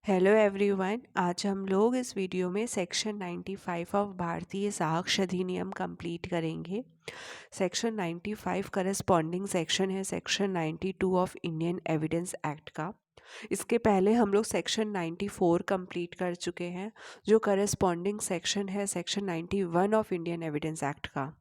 Hello everyone. आज हम लोग इस वीडियो में सेक्शन 95 ऑफ भारतीय साक्ष्य अधिनियम कंप्लीट करेंगे। सेक्शन 95 करस्पॉन्डिंग सेक्शन है section 92 of Indian evidence act का। इसके पहले हम लोग सेक्शन 94 कंप्लीट कर चुके हैं, जो करस्पॉन्डिंग सेक्शन है section 91 of Indian evidence act का।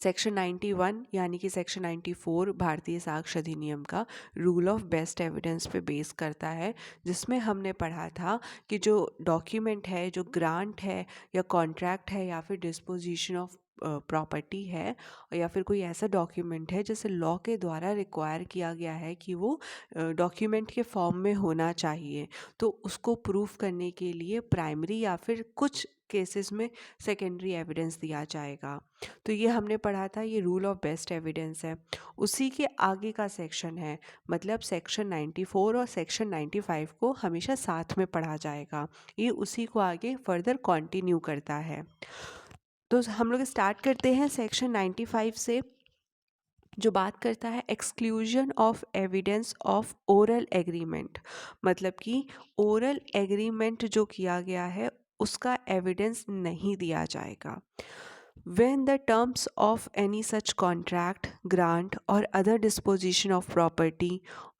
सेक्शन 91 यानी कि सेक्शन 94 भारतीय साक्ष्य अधिनियम का रूल ऑफ बेस्ट एविडेंस पे बेस करता है, जिसमें हमने पढ़ा था कि जो डॉक्यूमेंट है, जो ग्रांट है या कॉन्ट्रैक्ट है या फिर डिस्पोजिशन ऑफ प्रॉपर्टी है या फिर कोई ऐसा डॉक्यूमेंट है जिसे लॉ के द्वारा रिक्वायर किया गया है कि वो डॉक्यूमेंट के फॉर्म में होना चाहिए, तो उसको प्रूफ करने के लिए प्राइमरी या फिर कुछ केसेस में सेकेंडरी एविडेंस दिया जाएगा। तो ये हमने पढ़ा था, ये रूल ऑफ बेस्ट एविडेंस है। उसी के आगे का सेक्शन है, मतलब सेक्शन 94 और सेक्शन 95 को हमेशा साथ में पढ़ा जाएगा। ये उसी को आगे फर्दर कंटिन्यू करता है। तो हम लोग स्टार्ट करते हैं सेक्शन 95 से, जो बात करता है exclusion of evidence of oral agreement. मतलब कि ओरल एग्रीमेंट जो किया गया है उसका एविडेंस नहीं दिया जाएगा। When the terms of any such contract, grant, or other disposition of property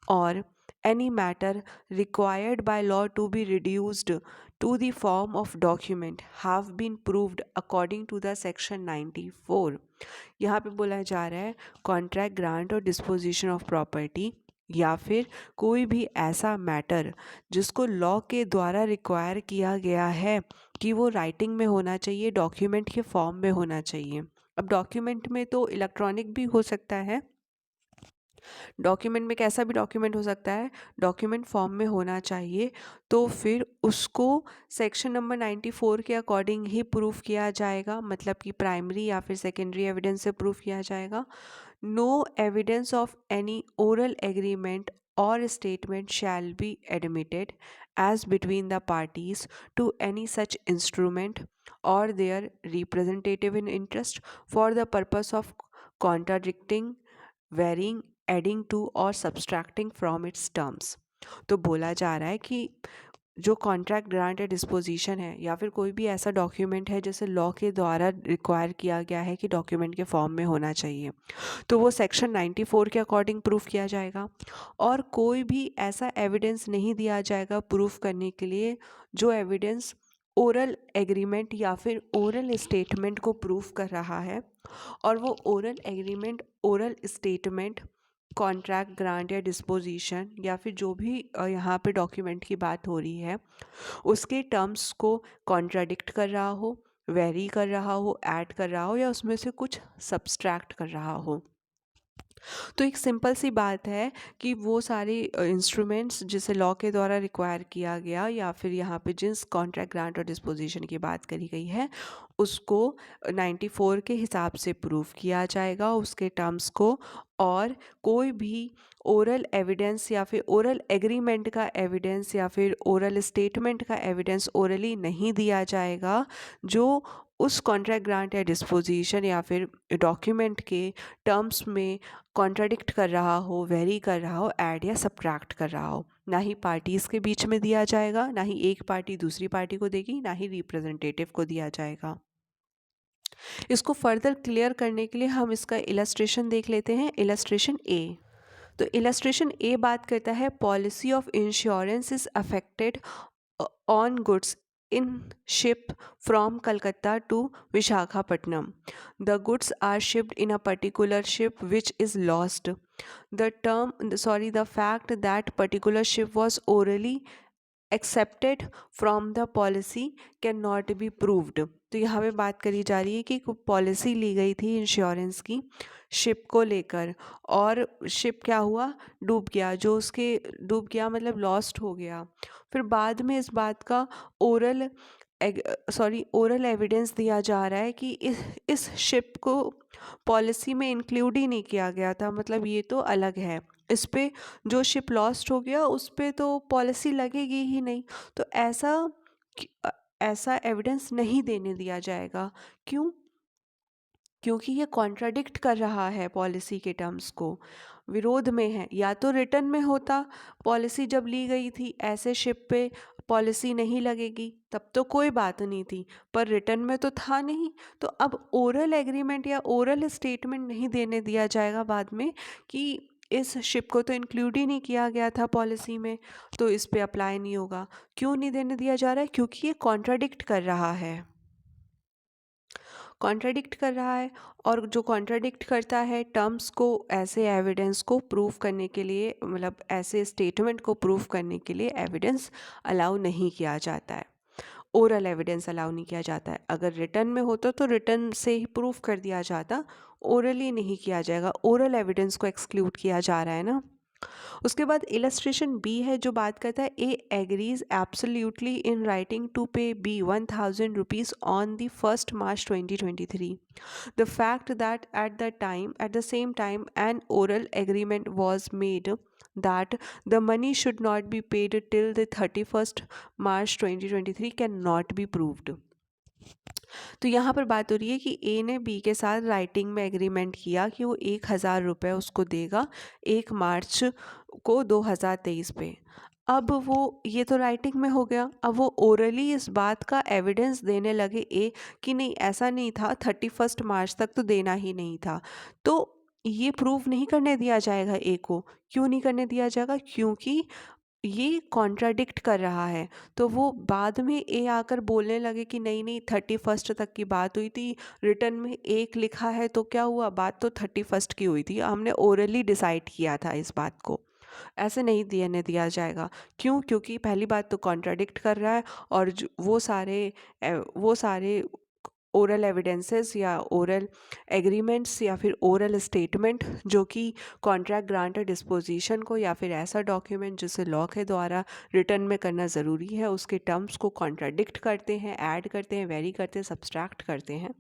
or any matter required by law to be reduced to the form of document have been proved according to the section 94। यहाँ पे बोला जा रहा है contract, grant और disposition of property या फिर कोई भी ऐसा मैटर जिसको लॉ के द्वारा रिक्वायर किया गया है कि वो राइटिंग में होना चाहिए, डॉक्यूमेंट के फॉर्म में होना चाहिए। अब डॉक्यूमेंट में तो इलेक्ट्रॉनिक भी हो सकता है, डॉक्यूमेंट में कैसा भी डॉक्यूमेंट हो सकता है, डॉक्यूमेंट फॉर्म में होना चाहिए। तो फिर उसको सेक्शन नंबर 94 के अकॉर्डिंग ही प्रूफ किया जाएगा, मतलब कि प्राइमरी या फिर सेकेंडरी एविडेंस से प्रूफ किया जाएगा। No evidence of any oral agreement or statement shall be admitted as between the parties to any such instrument or their representative in interest for the purpose of contradicting, varying, adding to और subtracting from its terms. तो बोला जा रहा है कि जो contract, grant या disposition है या फिर कोई भी ऐसा डॉक्यूमेंट है जैसे लॉ के द्वारा रिक्वायर किया गया है कि डॉक्यूमेंट के फॉर्म में होना चाहिए, तो वो सेक्शन 94 के अकॉर्डिंग प्रूफ किया जाएगा। और कोई भी ऐसा एविडेंस नहीं दिया जाएगा प्रूफ करने के लिए जो एविडेंस ओरल एग्रीमेंट या फिर ओरल स्टेटमेंट को प्रूफ कर रहा है। और वो oral agreement, oral statement, contract, grant या डिस्पोजिशन या फिर जो भी यहाँ पे डॉक्यूमेंट की बात हो रही है उसके टर्म्स को कॉन्ट्राडिक्ट कर रहा हो, वेरी कर रहा हो, ऐड कर रहा हो या उसमें से कुछ सब्सट्रैक्ट कर रहा हो। तो एक सिंपल सी बात है कि वो सारे इंस्ट्रूमेंट्स जिसे लॉ के द्वारा रिक्वायर किया गया या फिर यहाँ पे जिस कॉन्ट्रैक्ट, ग्रांट और डिस्पोजिशन की बात करी गई है उसको 94 के हिसाब से प्रूफ किया जाएगा, उसके टर्म्स को। और कोई भी ओरल एविडेंस या फिर ओरल एग्रीमेंट का एविडेंस या फिर ओरल स्टेटमेंट का एविडेंस ओरली नहीं दिया जाएगा जो उस कॉन्ट्रैक्ट, ग्रांट या डिस्पोजिशन या फिर डॉक्यूमेंट के टर्म्स में कॉन्ट्राडिक्ट कर रहा हो, वेरी कर रहा हो, ऐड या सब्ट्रैक्ट कर रहा हो। ना ही पार्टीज़ के बीच में दिया जाएगा, ना ही एक पार्टी दूसरी पार्टी को देगी, ना ही रिप्रेजेंटेटिव को दिया जाएगा। इसको फर्दर क्लियर करने के लिए हम इसका इलस्ट्रेशन देख लेते हैं। इलस्ट्रेशन ए। तो इलस्ट्रेशन ए बात करता है policy of insurance is affected on goods in ship from Calcutta to Vishakhapatnam. The goods are shipped in a particular ship which is lost. The fact that particular ship was orally accepted from the policy can not be proved. तो यहाँ पे बात करी जा रही है कि policy ली गई थी इंश्योरेंस की शिप को लेकर और शिप क्या हुआ, डूब गया। जो उसके डूब गया मतलब लॉस्ट हो गया। फिर बाद में इस बात का ओरल एविडेंस दिया जा रहा है कि इस शिप को पॉलिसी में इंक्लूड ही नहीं किया गया था, मतलब ये तो अलग है। इस पे जो शिप लॉस्ट हो गया उस पे तो पॉलिसी लगेगी ही नहीं। तो ऐसा एविडेंस नहीं देने दिया जाएगा। क्यों? क्योंकि ये कॉन्ट्राडिक्ट कर रहा है पॉलिसी के टर्म्स को, विरोध में है। या तो रिटर्न में होता, पॉलिसी जब ली गई थी ऐसे शिप पे पॉलिसी नहीं लगेगी तब तो कोई बात नहीं थी, पर रिटर्न में तो था नहीं। तो अब ओरल एग्रीमेंट या ओरल स्टेटमेंट नहीं देने दिया जाएगा बाद में कि इस शिप को तो इंक्लूड ही नहीं किया गया था पॉलिसी में, तो इस पे अप्लाई नहीं होगा। क्यों नहीं देने दिया जा रहा है? क्योंकि ये कॉन्ट्राडिक्ट कर रहा है, कॉन्ट्राडिक्ट कर रहा है। और जो कॉन्ट्राडिक्ट करता है टर्म्स को, ऐसे एविडेंस को प्रूव करने के लिए, मतलब ऐसे स्टेटमेंट को प्रूव करने के लिए एविडेंस अलाउ नहीं किया जाता है, ओरल एविडेंस अलाउ नहीं किया जाता है। अगर रिटर्न में होता तो रिटर्न से ही प्रूफ कर दिया जाता, ओरली नहीं किया जाएगा, ओरल एविडेंस को एक्सक्लूड किया जा रहा है ना। उसके बाद इलस्ट्रेशन बी है जो बात करता है A agrees absolutely in writing to pay B 1000 rupees on the 1 March 2023. The fact that at the same time an oral agreement was made that the money should not be paid till the 31st March 2023 cannot be proved. तो यहाँ पर बात हो रही है कि ए ने B के साथ राइटिंग में एग्रीमेंट किया कि वो 1000 रुपये उसको देगा 1 मार्च को 2023 पे। अब वो, ये तो राइटिंग में हो गया, अब वो ओरली इस बात का एविडेंस देने लगे ए कि नहीं ऐसा नहीं था, 31 मार्च तक तो देना ही नहीं था। तो ये प्रूव नहीं करने दिया जाएगा ए को। क्यों नहीं करने दिया जाएगा? क्योंकि ये कॉन्ट्राडिक्ट कर रहा है। तो वो बाद में ए आकर बोलने लगे कि नहीं नहीं 31 तक की बात हुई थी, रिटर्न में 1 लिखा है तो क्या हुआ, बात तो 31 की हुई थी, हमने ओरली डिसाइड किया था इस बात को। ऐसे नहीं देने दिया जाएगा। क्यों? क्योंकि पहली बात तो कॉन्ट्राडिक्ट कर रहा है, और वो सारे ओरल एविडेंसेस या ओरल एग्रीमेंट्स या फिर ओरल स्टेटमेंट जो कि कॉन्ट्रैक्ट ग्रांटर डिस्पोजिशन को या फिर ऐसा डॉक्यूमेंट जिसे लॉ के द्वारा रिटर्न में करना ज़रूरी है उसके टर्म्स को कॉन्ट्राडिक्ट करते हैं, ऐड करते हैं, वेरी करते हैं, सब्सट्रैक्ट करते हैं,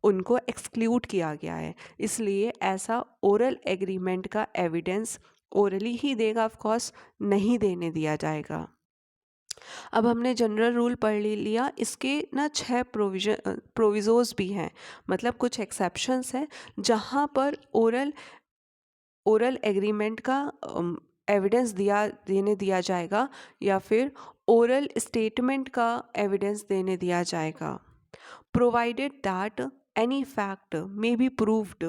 उनको एक्सक्लूड किया गया है। इसलिए ऐसा ओरल एग्रीमेंट का एविडेंस ओरली ही देगा, ऑफ कोर्स नहीं देने दिया जाएगा। अब हमने जनरल रूल पढ़ लिया, इसके ना 6 प्रोविज़ोस भी हैं, मतलब कुछ एक्सेप्शंस हैं जहाँ पर ओरल एग्रीमेंट का एविडेंस देने दिया जाएगा या फिर ओरल स्टेटमेंट का एविडेंस देने दिया जाएगा। Provided that any fact may be proved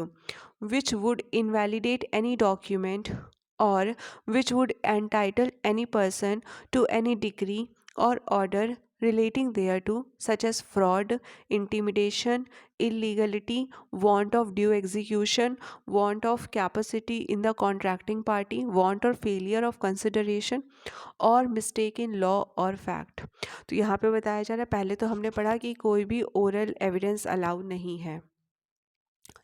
which would invalidate any document or which would entitle any person to any decree or order relating thereto, such as fraud, intimidation, illegality, want of due execution, want of capacity in the contracting party, want or failure of consideration और mistake in law और fact. तो यहाँ पे बताया जा रहा है, पहले तो हमने पढ़ा कि कोई भी ओरल एविडेंस अलाउ नहीं है,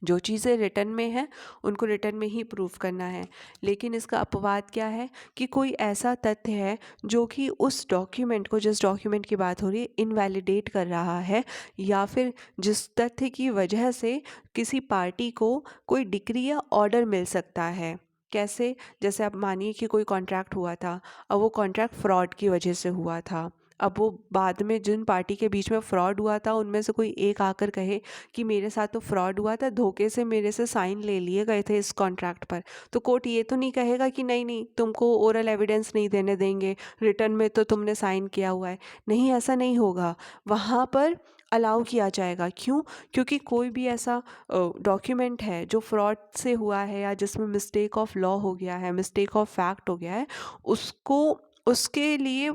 जो चीज़ें रिटर्न में हैं उनको रिटर्न में ही प्रूफ करना है। लेकिन इसका अपवाद क्या है कि कोई ऐसा तथ्य है जो कि उस डॉक्यूमेंट को, जिस डॉक्यूमेंट की बात हो रही है, इनवैलिडेट कर रहा है, या फिर जिस तथ्य की वजह से किसी पार्टी को कोई डिक्री या ऑर्डर मिल सकता है। कैसे? जैसे आप मानिए कि कोई कॉन्ट्रैक्ट हुआ था, अब वो कॉन्ट्रैक्ट फ्रॉड की वजह से हुआ था। अब वो बाद में जिन पार्टी के बीच में फ्रॉड हुआ था उनमें से कोई एक आकर कहे कि मेरे साथ तो फ्रॉड हुआ था, धोखे से मेरे से साइन ले लिए गए थे इस कॉन्ट्रैक्ट पर, तो कोर्ट ये तो नहीं कहेगा कि नहीं नहीं तुमको ओरल एविडेंस नहीं देने देंगे, रिटर्न में तो तुमने साइन किया हुआ है। नहीं, ऐसा नहीं होगा, वहाँ पर अलाउ किया जाएगा। क्यों? क्योंकि कोई भी ऐसा डॉक्यूमेंट है जो फ्रॉड से हुआ है या जिसमें मिस्टेक ऑफ लॉ हो गया है, मिस्टेक ऑफ फैक्ट हो गया है, उसको, उसके लिए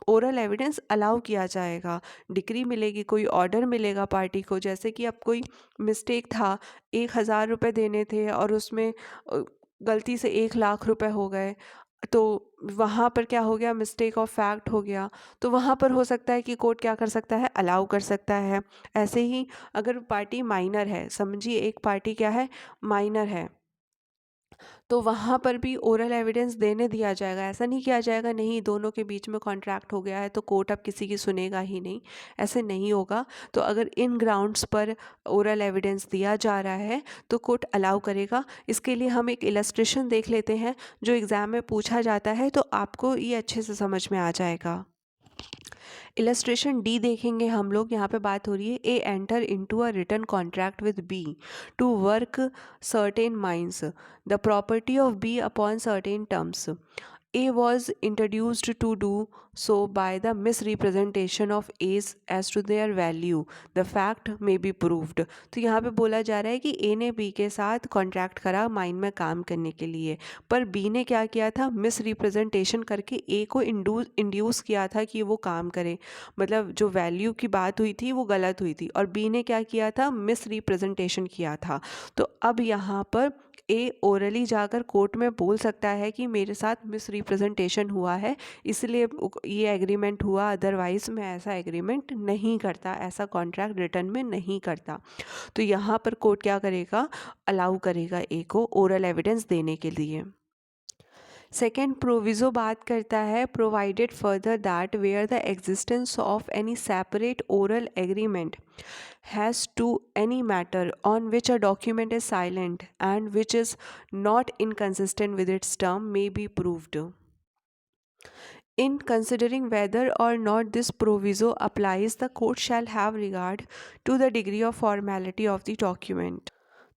ओरल एविडेंस अलाउ किया जाएगा। डिक्री मिलेगी, कोई ऑर्डर मिलेगा पार्टी को, जैसे कि अब कोई मिस्टेक था, 1000 रुपये देने थे और उसमें गलती से 1 लाख रुपए हो गए, तो वहाँ पर क्या हो गया, मिस्टेक ऑफ फैक्ट हो गया। तो वहाँ पर हो सकता है कि कोर्ट क्या कर सकता है, अलाउ कर सकता है। ऐसे ही अगर पार्टी माइनर है, समझिए एक पार्टी क्या है, माइनर है, तो वहाँ पर भी ओरल एविडेंस देने दिया जाएगा। ऐसा नहीं किया जाएगा नहीं दोनों के बीच में कॉन्ट्रैक्ट हो गया है तो कोर्ट अब किसी की सुनेगा ही नहीं, ऐसे नहीं होगा। तो अगर इन ग्राउंड्स पर ओरल एविडेंस दिया जा रहा है तो कोर्ट अलाउ करेगा। इसके लिए हम एक इलस्ट्रेशन देख लेते हैं जो एग्ज़ाम में पूछा जाता है, तो आपको ये अच्छे से समझ में आ जाएगा। इलस्ट्रेशन डी देखेंगे हम लोग, यहाँ पे बात हो रही है A enter into a written contract with B to work certain mines the property of B upon certain terms. A was introduced to do so by the misrepresentation of A's as to their value. The fact may be proved. तो यहाँ पे बोला जा रहा है कि A ने B के साथ कॉन्ट्रैक्ट करा माइन में काम करने के लिए, पर B ने क्या किया था, मिस रिप्रेजेंटेशन करके A को इंड्यूस किया था कि वो काम करे, मतलब जो वैल्यू की बात हुई थी वो गलत हुई थी, और B ने क्या किया था, मिस रिप्रेजेंटेशन किया था. तो अब यहाँ पर ए ओरली जाकर कोर्ट में बोल सकता है कि मेरे साथ मिस रिप्रेजेंटेशन हुआ है, इसलिए ये एग्रीमेंट हुआ, अदरवाइज मैं ऐसा एग्रीमेंट नहीं करता, ऐसा कॉन्ट्रैक्ट रिटर्न में नहीं करता. तो यहाँ पर कोर्ट क्या करेगा, अलाउ करेगा ए को ओरल एविडेंस देने के लिए. सेकेंड प्रोविज़ो बात करता है provided further that where the existence of any separate oral agreement has to any matter on which a document is silent and which is not inconsistent with its term may be proved. In considering whether or not this proviso applies, the court shall have regard to the degree of formality of the document.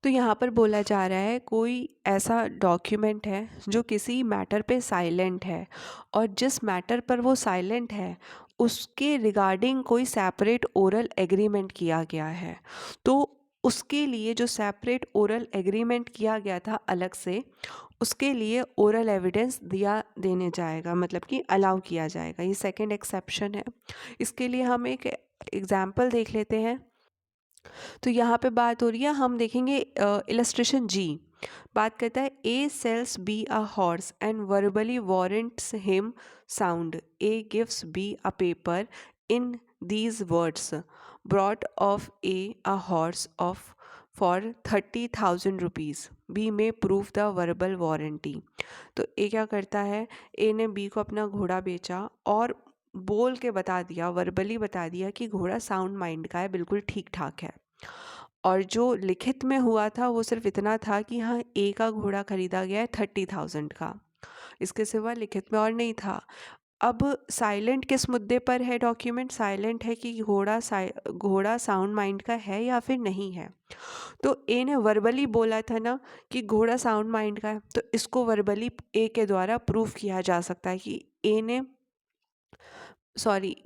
तो यहाँ पर बोला जा रहा है कोई ऐसा document है जो किसी मैटर पे साइलेंट है, और जिस मैटर पर वो साइलेंट है उसके रिगार्डिंग कोई सेपरेट ओरल एग्रीमेंट किया गया है, तो उसके लिए जो सेपरेट ओरल एग्रीमेंट किया गया था अलग से, उसके लिए ओरल एविडेंस दिया देने जाएगा, मतलब कि अलाउ किया जाएगा. ये सेकंड एक्सेप्शन है. इसके लिए हम एक एग्जाम्पल देख लेते हैं. तो यहाँ पे बात हो रही है, हम देखेंगे इलस्ट्रेशन जी बात करता है A sells B a horse and verbally warrants him sound. A gives B a paper in these words bought of A a horse of for 30,000 rupees. B में प्रूव द वर्बल वारंटी. तो A क्या करता है, ए ने B को अपना घोड़ा बेचा और बोल के बता दिया, वर्बली बता दिया कि घोड़ा साउंड माइंड का है, बिल्कुल ठीक ठाक है. और जो लिखित में हुआ था वो सिर्फ इतना था कि हाँ ए का घोड़ा खरीदा गया है 30,000 का, इसके सिवा लिखित में और नहीं था. अब साइलेंट किस मुद्दे पर है डॉक्यूमेंट, साइलेंट है कि घोड़ा साउंड माइंड का है या फिर नहीं है. तो ए ने वर्बली बोला था ना कि घोड़ा साउंड माइंड का है, तो इसको वर्बली ए के द्वारा प्रूफ किया जा सकता है कि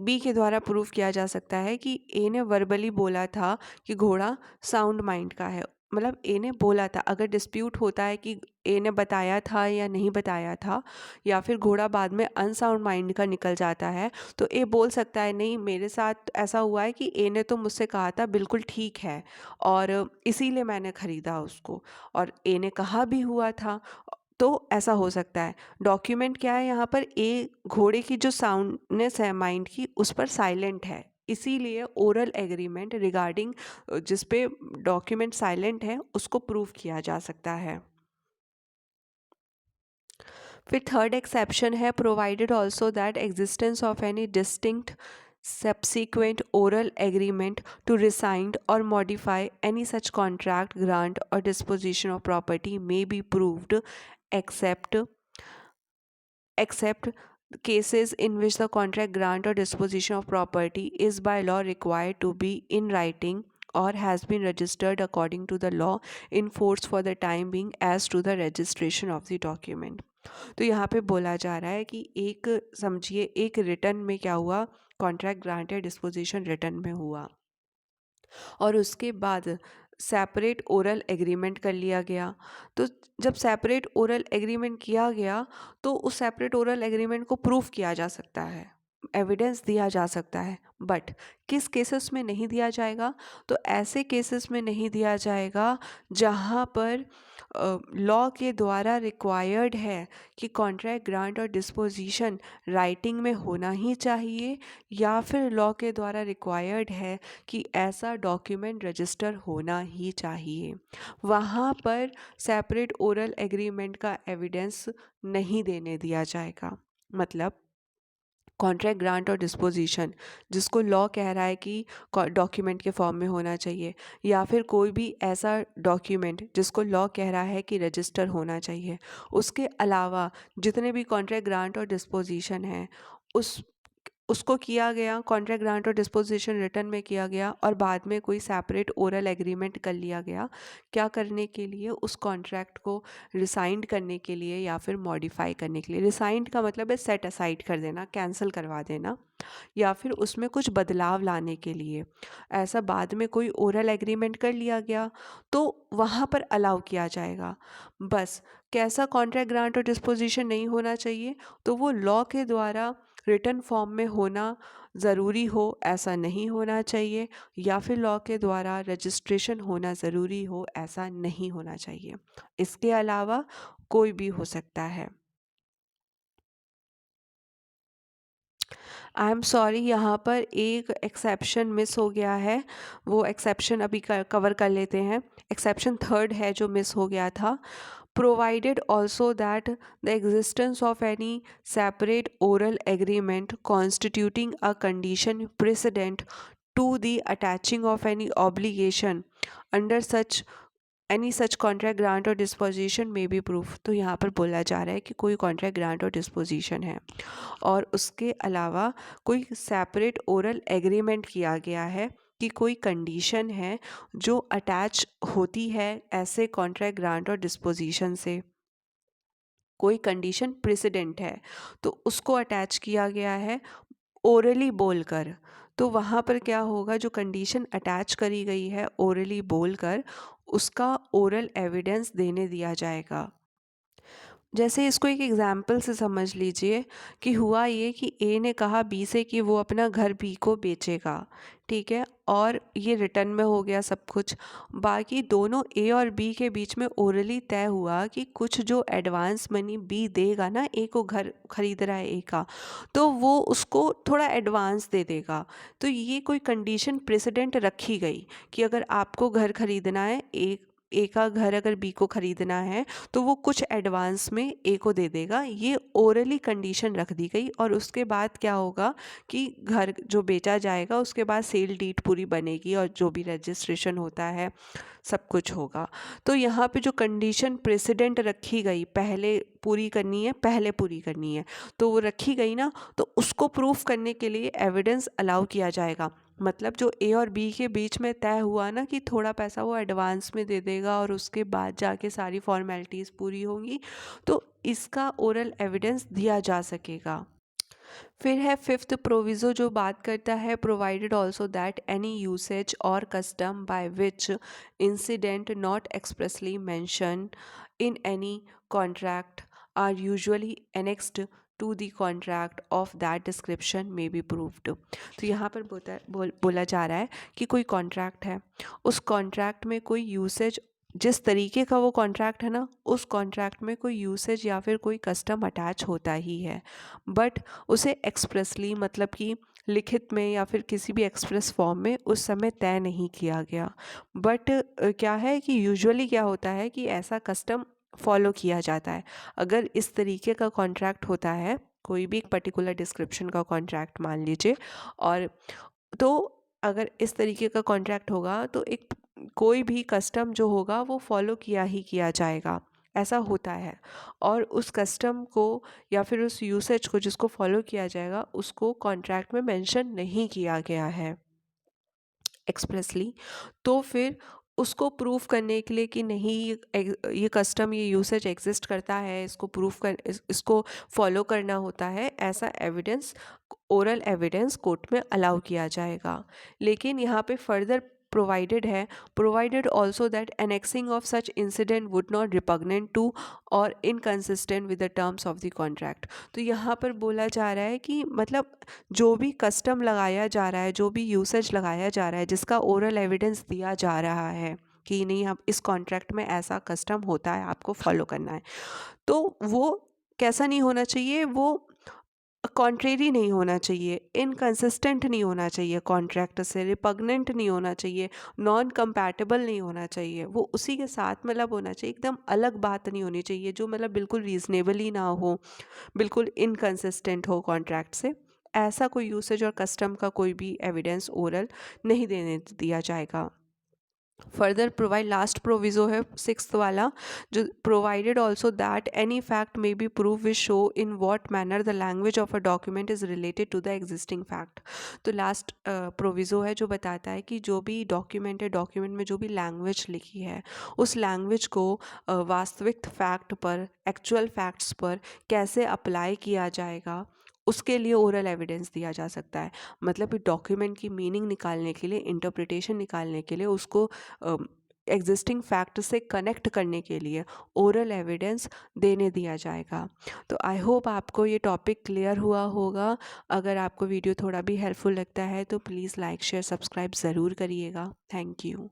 बी के द्वारा प्रूफ किया जा सकता है कि ए ने वर्बली बोला था कि घोड़ा साउंड माइंड का है, मतलब ए ने बोला था. अगर डिस्प्यूट होता है कि ए ने बताया था या नहीं बताया था, या फिर घोड़ा बाद में अनसाउंड माइंड का निकल जाता है, तो ए बोल सकता है नहीं मेरे साथ ऐसा हुआ है कि ए ने तो मुझसे कहा था बिल्कुल ठीक है और इसीलिए मैंने ख़रीदा उसको, और ए ने कहा भी हुआ था, तो ऐसा हो सकता है. डॉक्यूमेंट क्या है यहाँ पर, ए घोड़े की जो साउंडनेस है माइंड की उस पर साइलेंट है, इसीलिए ओरल एग्रीमेंट रिगार्डिंग जिस पे डॉक्यूमेंट साइलेंट है उसको प्रूव किया जा सकता है. फिर थर्ड एक्सेप्शन है provided also that existence of any distinct subsequent oral agreement to rescind or modify any such contract, grant or disposition of property may be proved except cases in which the contract, grant or disposition of property is by law required to be in writing or has been registered according to the law in force for the time being as to the registration of the document. तो यहाँ पे बोला जा रहा है कि एक समझिए एक रिटर्न में क्या हुआ, कॉन्ट्रैक्ट, ग्रांट या डिस्पोजिशन रिटर्न में हुआ, और उसके बाद सेपरेट ओरल एग्रीमेंट कर लिया गया. तो जब सेपरेट ओरल एग्रीमेंट किया गया तो उस सेपरेट ओरल एग्रीमेंट को प्रूफ किया जा सकता है, एविडेंस दिया जा सकता है. बट किस केसेस में नहीं दिया जाएगा, तो ऐसे केसेस में नहीं दिया जाएगा जहाँ पर लॉ के द्वारा रिक्वायर्ड है कि कॉन्ट्रैक्ट, ग्रांट और डिस्पोजिशन राइटिंग में होना ही चाहिए, या फिर लॉ के द्वारा रिक्वायर्ड है कि ऐसा डॉक्यूमेंट रजिस्टर होना ही चाहिए. वहाँ पर सेपरेट ओरल एग्रीमेंट का एविडेंस नहीं देने दिया जाएगा. मतलब कॉन्ट्रैक्ट, ग्रांट और डिस्पोजिशन जिसको लॉ कह रहा है कि डॉक्यूमेंट के फॉर्म में होना चाहिए, या फिर कोई भी ऐसा डॉक्यूमेंट जिसको लॉ कह रहा है कि रजिस्टर होना चाहिए, उसके अलावा जितने भी कॉन्ट्रैक्ट, ग्रांट और डिस्पोजिशन हैं उस उसको किया गया, कॉन्ट्रैक्ट ग्रांट और डिस्पोजिशन रिटर्न में किया गया और बाद में कोई सेपरेट ओरल एग्रीमेंट कर लिया गया, क्या करने के लिए, उस कॉन्ट्रैक्ट को रिसाइंड करने के लिए या फिर मॉडिफाई करने के लिए। रिसाइंड का मतलब है सेट असाइड कर देना, कैंसिल करवा देना, या फिर उसमें कुछ बदलाव लाने के लिए। ऐसा बाद में कोई ओरल एग्रीमेंट कर लिया गया तो वहाँ पर अलाउ किया जाएगा। बस कैसा कॉन्ट्रैक्ट ग्रांट और डिस्पोजिशन नहीं होना चाहिए, तो वो लॉ के द्वारा रिटर्न फॉर्म में होना ज़रूरी हो ऐसा नहीं होना चाहिए, या फिर लॉ के द्वारा रजिस्ट्रेशन होना ज़रूरी हो ऐसा नहीं होना चाहिए। इसके अलावा कोई भी हो सकता है। आई एम सॉरी, यहाँ पर एक एक्सेप्शन मिस हो गया है, वो एक्सेप्शन अभी कवर कर लेते हैं। एक्सेप्शन थर्ड है जो मिस हो गया था। Provided also that the existence of any separate oral agreement constituting a condition precedent to the attaching of any obligation under such any such contract grant or disposition may be proof। तो यहाँ पर बोला जा रहा है कि कोई contract grant और डिस्पोजिशन है और उसके अलावा कोई सेपरेट ओरल एग्रीमेंट किया गया है कि कोई कंडीशन है जो अटैच होती है ऐसे कॉन्ट्रैक्ट ग्रांट और डिस्पोजिशन से, कोई कंडीशन प्रेसिडेंट है तो उसको अटैच किया गया है ओरली बोलकर। तो वहाँ पर क्या होगा, जो कंडीशन अटैच करी गई है ओरली बोलकर, उसका ओरल एविडेंस देने दिया जाएगा। जैसे इसको एक एग्जाम्पल से समझ लीजिए कि हुआ ये कि ए ने कहा बी से कि वो अपना घर बी को बेचेगा, ठीक है, और ये रिटर्न में हो गया सब कुछ। बाकी दोनों ए और बी के बीच में ओरली तय हुआ कि कुछ जो एडवांस मनी बी देगा ना, ए को घर खरीद रहा है ए का, तो वो उसको थोड़ा एडवांस दे देगा। तो ये कोई कंडीशन प्रेसिडेंट रखी गई कि अगर आपको घर खरीदना है, ए का घर अगर बी को खरीदना है तो वो कुछ एडवांस में ए को दे देगा। ये ओरली कंडीशन रख दी गई और उसके बाद क्या होगा कि घर जो बेचा जाएगा उसके बाद सेल डीड पूरी बनेगी और जो भी रजिस्ट्रेशन होता है सब कुछ होगा। तो यहाँ पे जो कंडीशन प्रेसिडेंट रखी गई, पहले पूरी करनी है, पहले पूरी करनी है, तो वो रखी गई ना, तो उसको प्रूफ करने के लिए एविडेंस अलाउ किया जाएगा। मतलब जो ए और बी के बीच में तय हुआ ना कि थोड़ा पैसा वो एडवांस में दे देगा और उसके बाद जाके सारी फॉर्मेलिटीज़ पूरी होंगी, तो इसका ओरल एविडेंस दिया जा सकेगा। फिर है फिफ्थ प्रोविज़ो जो बात करता है, provided also that any usage और custom by which incidents not expressly mentioned in any contract are usually annexed to the contract of that description may be proved. तो यहाँ पर बोला जा रहा है कि कोई कॉन्ट्रैक्ट है, उस कॉन्ट्रैक्ट में कोई यूसेज, जिस तरीके का वो कॉन्ट्रैक्ट है ना, उस कॉन्ट्रैक्ट में कोई यूसेज या फिर कोई कस्टम अटैच होता ही है, बट उसे एक्सप्रेसली मतलब कि लिखित में या फिर किसी भी एक्सप्रेस फॉर्म में उस समय तय नहीं किया गया। बट क्या है कि यूजुअली क्या होता है कि ऐसा कस्टम फॉलो किया जाता है। अगर इस तरीके का कॉन्ट्रैक्ट होता है, कोई भी एक पर्टिकुलर डिस्क्रिप्शन का कॉन्ट्रैक्ट मान लीजिए, और तो अगर इस तरीके का कॉन्ट्रैक्ट होगा तो एक कोई भी कस्टम जो होगा वो फॉलो किया ही किया जाएगा, ऐसा होता है। और उस कस्टम को या फिर उस यूसेज को जिसको फॉलो किया जाएगा उसको कॉन्ट्रैक्ट में मेंशन नहीं किया गया है एक्सप्रेसली, तो फिर उसको प्रूफ करने के लिए कि नहीं ये कस्टम, ये यूसेज एग्जिस्ट करता है, इसको प्रूफ कर इसको फॉलो करना होता है, ऐसा एविडेंस, ओरल एविडेंस कोर्ट में अलाउ किया जाएगा। लेकिन यहाँ पे फर्दर प्रोवाइडेड है, provided also that annexing of such incident would not repugnant to और inconsistent with the terms of the contract. तो यहाँ पर बोला जा रहा है कि मतलब जो भी कस्टम लगाया जा रहा है, जो भी यूसेज लगाया जा रहा है, जिसका ओरल एविडेंस दिया जा रहा है कि नहीं हम इस कॉन्ट्रैक्ट में ऐसा कस्टम होता है, आपको फॉलो करना है, तो वो कैसा नहीं होना चाहिए, वो कॉन्ट्रेरी नहीं होना चाहिए, इनकंसिस्टेंट नहीं होना चाहिए, कॉन्ट्रैक्ट से रिपग्नेंट नहीं होना चाहिए, नॉन कंपैटिबल नहीं होना चाहिए, वो उसी के साथ मतलब होना चाहिए, एकदम अलग बात नहीं होनी चाहिए जो मतलब बिल्कुल रीजनेबल ही ना हो, बिल्कुल इनकंसिस्टेंट हो कॉन्ट्रैक्ट से। ऐसा कोई यूसेज और कस्टम का कोई भी एविडेंस ओरल नहीं देने दिया जाएगा। फर्दर प्रोवाइड, लास्ट प्रोविज़ो है सिक्स्थ वाला, जो provided also that any fact may be prove which show in what manner the language of a document is related to the existing fact. तो last proviso है जो बताता है कि जो भी डॉक्यूमेंट है, डॉक्यूमेंट में जो भी लैंग्वेज लिखी है, उस लैंग्वेज को वास्तविक फैक्ट पर, एक्चुअल फैक्ट्स पर कैसे अप्लाई किया जाएगा, उसके लिए ओरल एविडेंस दिया जा सकता है। मतलब कि डॉक्यूमेंट की मीनिंग निकालने के लिए, इंटरप्रिटेशन निकालने के लिए, उसको एग्जिस्टिंग फैक्ट से कनेक्ट करने के लिए ओरल एविडेंस देने दिया जाएगा। तो आई होप आपको ये टॉपिक क्लियर हुआ होगा। अगर आपको वीडियो थोड़ा भी हेल्पफुल लगता है तो प्लीज़ लाइक शेयर सब्सक्राइब ज़रूर करिएगा। Thank you.